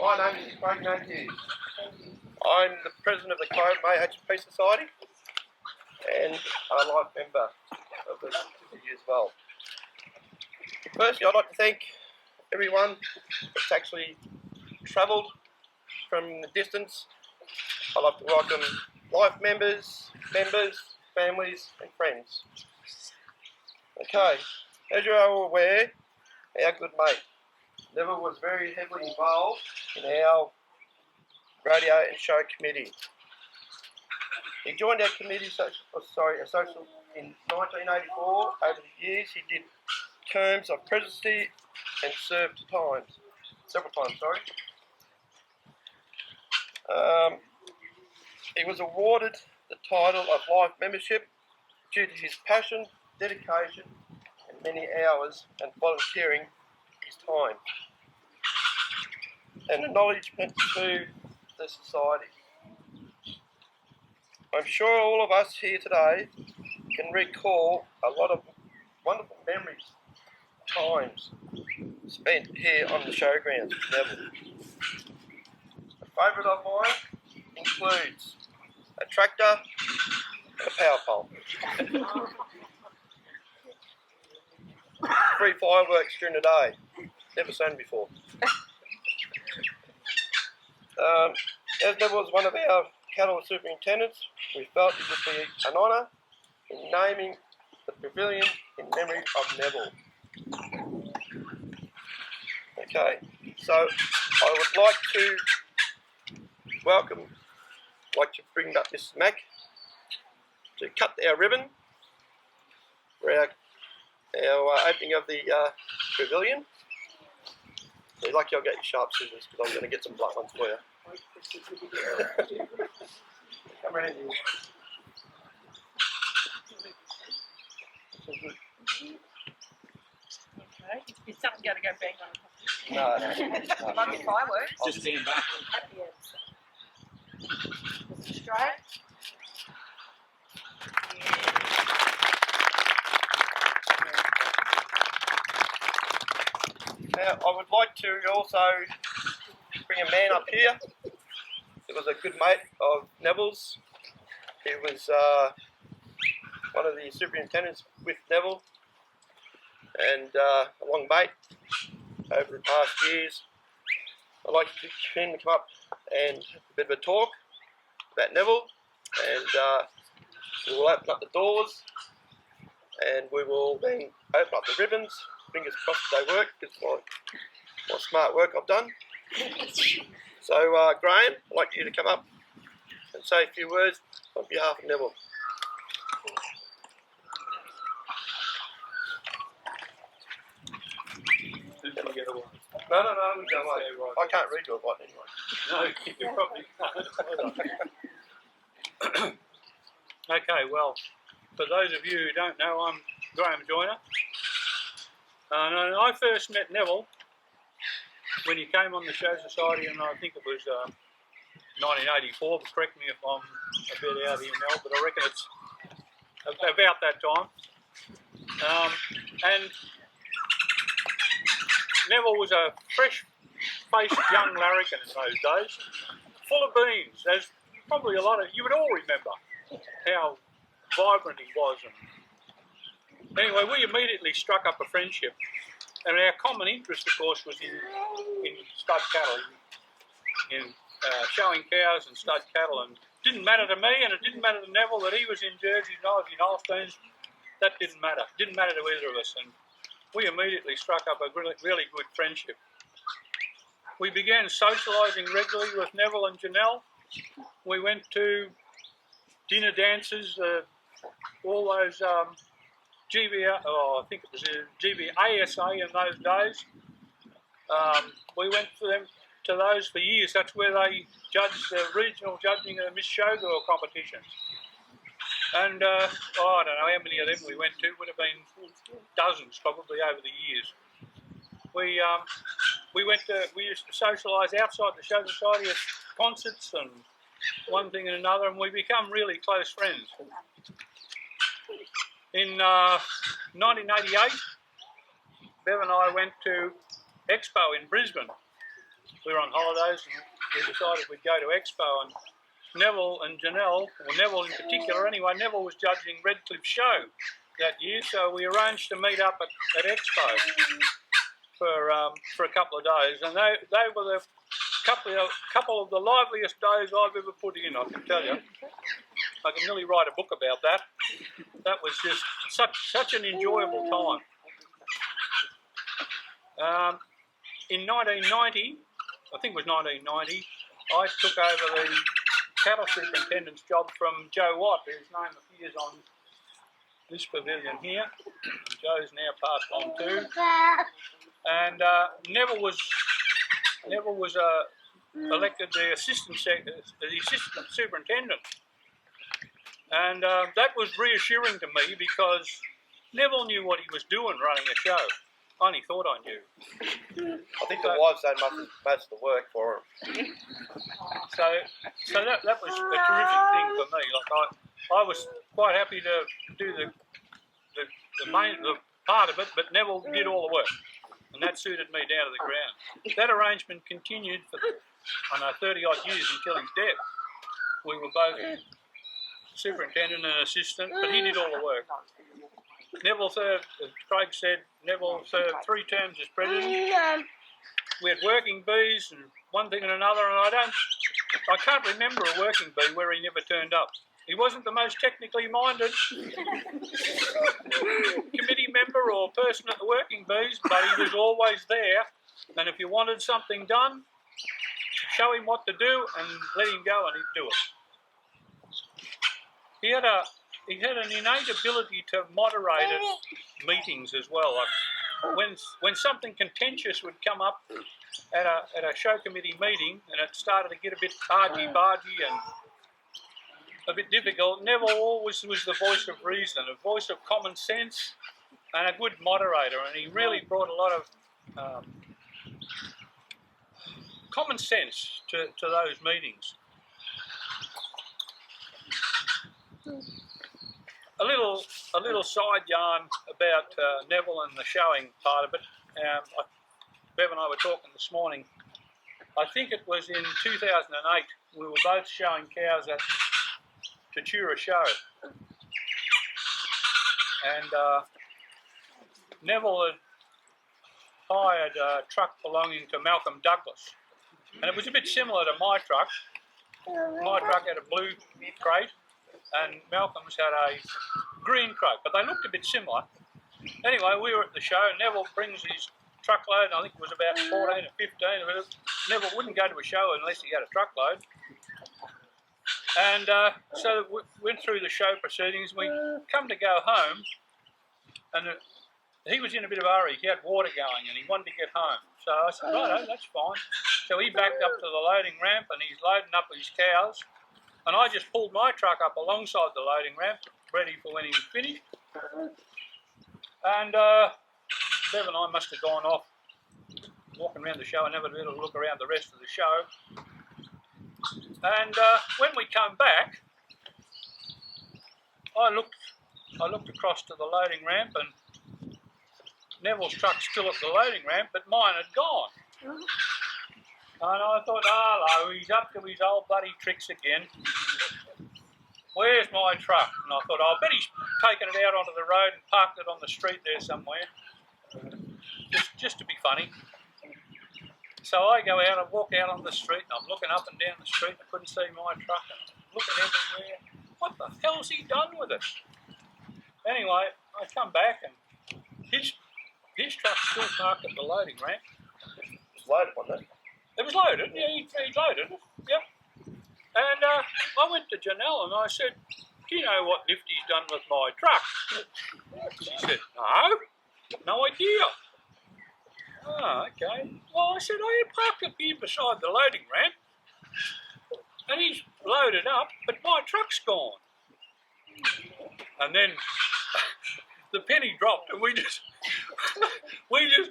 My name is Kyabram. I'm the president of the Kyabram A.H&P Society and a life member of the society as well. Firstly, I'd like to thank everyone that's actually travelled from the distance. I'd like to welcome life members, families and friends. Okay, as you are all aware, our good mate Neville was very heavily involved in our radio and show committee. He joined our committee, a social in 1984. Over the years, he did terms of presidency and served several times. He was awarded the title of life membership due to his passion, dedication, and many hours and volunteering his time and acknowledgement to the society. I'm sure all of us here today can recall a lot of wonderful memories, times spent here on the showgrounds with Neville. A favourite of mine includes a tractor and a power pole. 3 fireworks during the day, never seen before. As Neville was one of our cattle superintendents, we felt it would be an honour in naming the pavilion in memory of Neville. Okay, so I would like to bring up Mrs. Mack to cut our ribbon for our opening of the pavilion. So lucky I'll get your sharp scissors because I'm going to get some blunt ones for you. Come around here. Okay, is something going to go bang on? No. Might be fireworks. Just stand back. Happy ends. Straight. Now, I would like to also bring a man up here. It was a good mate of Neville's. He was one of the superintendents with Neville and a long mate over the past years. I'd like him to come up and have a bit of a talk about Neville, and we will open up the doors and we will then open up the ribbons. Fingers crossed they work, because my smart work I've done. So Graham, I'd like you to come up and say a few words on behalf of Neville. No, we don't like it. I can't read your writing anyway. No, you probably can't. Okay, well, for those of you who don't know, I'm Graham Joyner. And I first met Neville when he came on the Show Society, and I think it was 1984, but correct me if I'm a bit out here now, but I reckon it's about that time. And Neville was a fresh-faced young larrikin in those days, full of beans, as probably a lot of you would all remember how vibrant he was. And anyway, we immediately struck up a friendship, and our common interest, of course, was in stud cattle, in showing cows and stud cattle. And it didn't matter to me, and it didn't matter to Neville that he was in Jerseys and I was in Holsteins. That didn't matter. It didn't matter to either of us, and we immediately struck up a really good friendship. We began socialising regularly with Neville and Janelle. We went to dinner dances, all those I think it was ASA in those days. We went to those for years. That's where they judged the regional judging of Miss Showgirl competitions. And I don't know how many of them we went to. Would have been dozens probably over the years. We used to socialise outside the Show Society at concerts and one thing and another, and we become really close friends. In 1988, Bev and I went to Expo in Brisbane, we were on holidays and we decided we'd go to Expo, and Neville and Janelle, or Neville in particular anyway, Neville was judging Redcliffe's show that year, so we arranged to meet up at Expo for a couple of days, and they were the couple of the liveliest days I've ever put in, I can tell you. I can nearly write a book about that. That was just such an enjoyable time. In 1990, I think it was 1990, I took over the cattle superintendent's job from Joe Watt, whose name appears on this pavilion here. Joe's now passed on too. And Neville was elected the assistant superintendent. And that was reassuring to me because Neville knew what he was doing running a show. I only thought I knew. I think the wives done most of the work for him. So that was a terrific thing for me. Like I was quite happy to do the part of it, but Neville did all the work, and that suited me down to the ground. That arrangement continued for 30 odd years until his death. We were both superintendent and assistant, but he did all the work. Neville served, as Craig said, Neville served 3 terms as president. We had working bees and one thing and another, and I can't remember a working bee where he never turned up. He wasn't the most technically minded committee member or person at the working bees, but he was always there, and if you wanted something done, show him what to do and let him go and he'd do it. He had an innate ability to moderate at meetings as well. Like when something contentious would come up at a show committee meeting and it started to get a bit argy-bargy and a bit difficult, Neville always was the voice of reason, a voice of common sense and a good moderator, and he really brought a lot of common sense to those meetings. A little side yarn about Neville and the showing part of it. Bev and I were talking this morning. I think it was in 2008 we were both showing cows at Tatura Show, and Neville had hired a truck belonging to Malcolm Douglas, and it was a bit similar to my truck. My truck had a blue crate and Malcolm's had a green crate, but they looked a bit similar. Anyway, we were at the show, and Neville brings his truckload, I think it was about 14 or 15. Neville wouldn't go to a show unless he had a truckload. And so we went through the show proceedings. We come to go home, and he was in a bit of a hurry. He had water going, and he wanted to get home. So I said, righto, that's fine. So he backed up to the loading ramp, and he's loading up his cows. And I just pulled my truck up alongside the loading ramp, ready for when he was finished. And Bev and I must have gone off, walking around the show and having a little look around the rest of the show. And when we come back, I looked across to the loading ramp, and Neville's truck's still at the loading ramp, but mine had gone. And I thought, hello, he's up to his old bloody tricks again. Where's my truck? And I thought, I bet he's taken it out onto the road and parked it on the street there somewhere, just to be funny. So I go out and walk out on the street, and I'm looking up and down the street, and I couldn't see my truck, and I'm looking everywhere. What the hell's he done with it? Anyway, I come back, and his truck's still parked at the loading ramp. It was loaded, wasn't it? It was loaded, yeah, he loaded it, yep. And I went to Janelle and I said, do you know what Nifty's done with my truck? She said, no idea. Oh, okay. Well, I said, I had parked it here beside the loading ramp, and he's loaded up, but my truck's gone. And then the penny dropped, and we just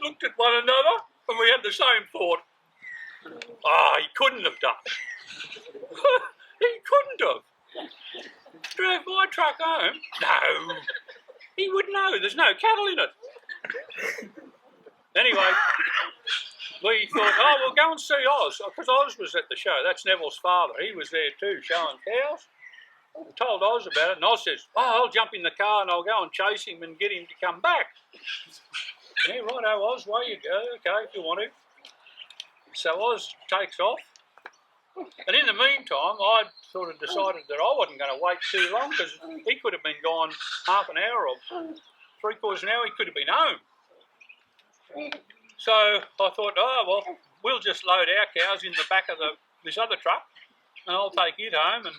looked at one another, and we had the same thought. He couldn't have done it. He couldn't have. Drove my truck home? No. He would know. There's no cattle in it. Anyway, we thought, oh, we'll go and see Oz, because Oz was at the show. That's Neville's father. He was there too, showing cows. We told Oz about it, and Oz says, oh, I'll jump in the car and I'll go and chase him and get him to come back. Yeah, righto, Oz, away you go. Okay, if you want to. So Oz takes off. And in the meantime, I sort of decided that I wasn't going to wait too long, because he could have been gone half an hour or 3/4 an hour. He could have been home. So I thought, oh, well, we'll just load our cows in the back of this other truck, and I'll take it home and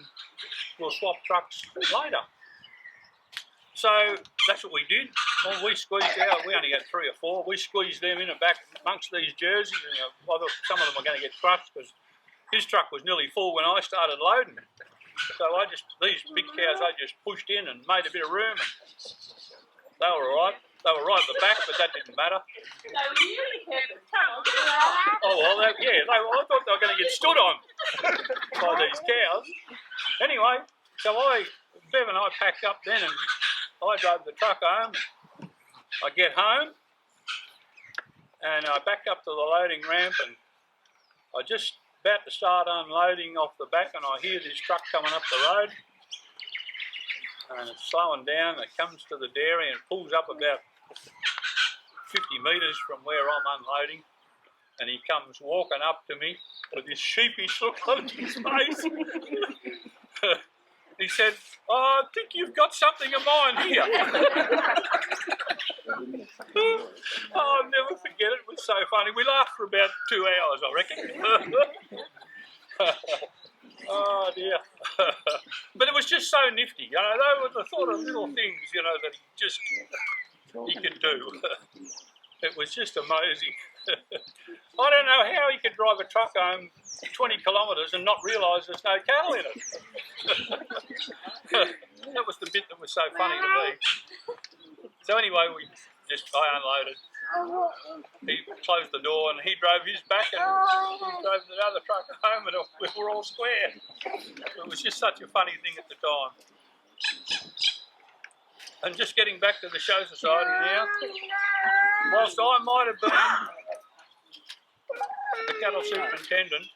we'll swap trucks later. So that's what we did. Well, we squeezed out, we only had 3 or 4, we squeezed them in and back amongst these jerseys, and I thought some of them were going to get crushed, because his truck was nearly full when I started loading. So these big cows, I just pushed in and made a bit of room, and they were all right. They were right at the back, but that didn't matter. Oh, well, I thought they were going to get stood on by these cows. Anyway, so Bev and I packed up then, and I drove the truck home. I get home, and I back up to the loading ramp, and I just about to start unloading off the back, and I hear this truck coming up the road. And it's slowing down, and it comes to the dairy and pulls up about 50 metres from where I'm unloading, and he comes walking up to me with this sheepish look on his face. He said, oh, I think you've got something of mine here. Oh, I'll never forget it. It was so funny. We laughed for about 2 hours, I reckon. Oh dear. But it was just so nifty, they were the sort of little things, that he could do. It was just amazing. I don't know how he could drive a truck home 20 kilometres and not realise there's no cattle in it. That was the bit that was so funny to me. So anyway, I unloaded. He closed the door and he drove his back, and he drove the other truck home, and we were all square. It was just such a funny thing at the time. And just getting back to the show society now, whilst I might have been the cattle superintendent,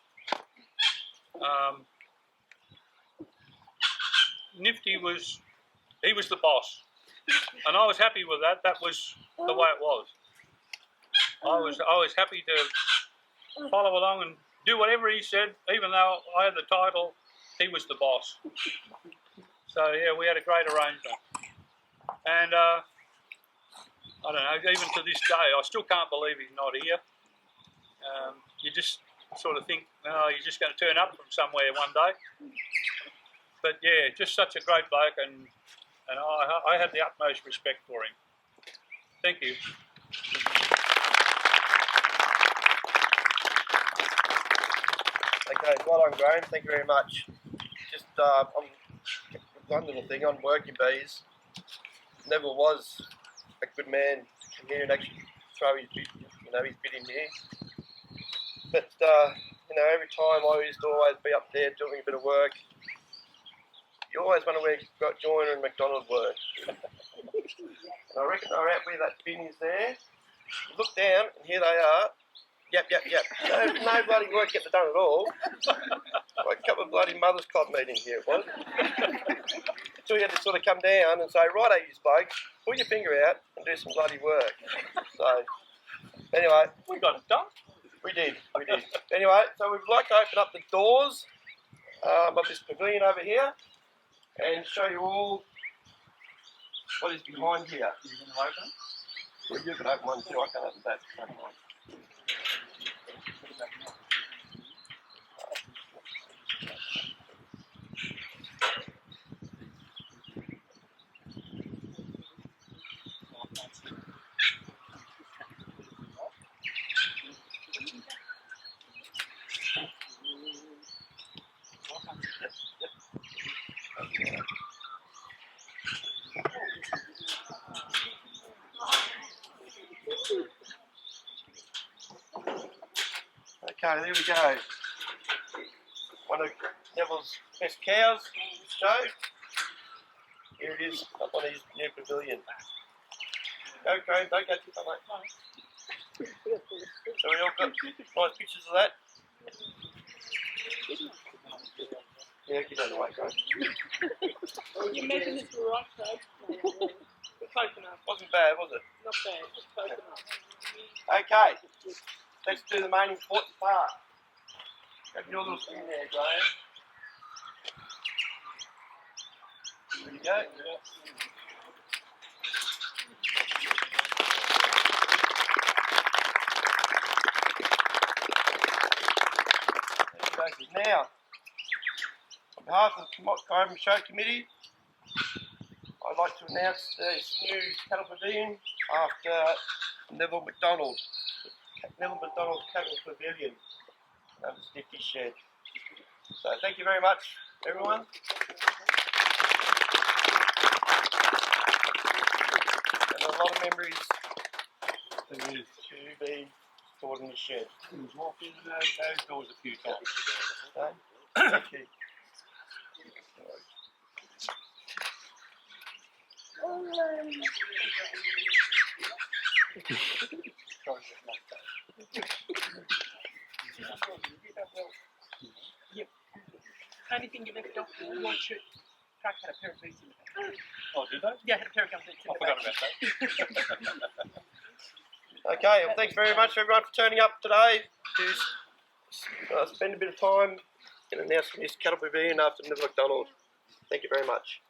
Nifty was the boss, and I was happy with that. That was the way it was. I was happy to follow along and do whatever he said, even though I had the title. He was the boss. So yeah, we had a great arrangement. And I don't know, even to this day, I still can't believe he's not here. You just sort of think, oh, he's just going to turn up from somewhere one day. But yeah, just such a great bloke, and I had the utmost respect for him. Thank you. Okay, well done, Graham. Thank you very much. Just one little thing on working bees. Neville was a good man to come here and actually throw his bit, his bit in here. But every time I used to always be up there doing a bit of work. You always wonder where Joiner and McDonald were. And I reckon they're out where that bin is there. You look down, and here they are. Yep. No bloody work getting done at all. Like a couple of bloody mother's club meetings here it was. So you had to sort of come down and say, righto, you blokes, pull your finger out and do some bloody work. So, anyway. We got it done. We did. Anyway, so we'd like to open up the doors of this pavilion over here and show you all what is behind here. You can open it? Well, you can open one too. I can't open that. Okay, there we go. One of Neville's best cows show. Here it is, up on his new pavilion. Go, Graham, don't go too far, mate. So we all got nice pictures of that. Yeah, get out of the way, guys. You making this right side? The coconut. Wasn't bad, was it? Not bad, just coconut. Okay, let's do the main important part. Have your little thing there, Graham. There you go. Now, on behalf of the Kyabram Show Committee, I'd like to announce this new cattle pavilion after Neville McDonald. Neville McDonald Cattle Pavilion under Stiffy Shed. So thank you very much, everyone. And a lot of memories to be stored in the shed. Walked in those doors a few times. So, thank you. Yep. Only thing you left off was one shirt. Truck had a pair of boots in the back. Oh, did they? Yeah, had a pair of boots in I the forgot back. about that. Okay, well, thanks very much everyone for turning up today to spend a bit of time in announcing this cattle pavilion after Neville McDonald. Thank you very much.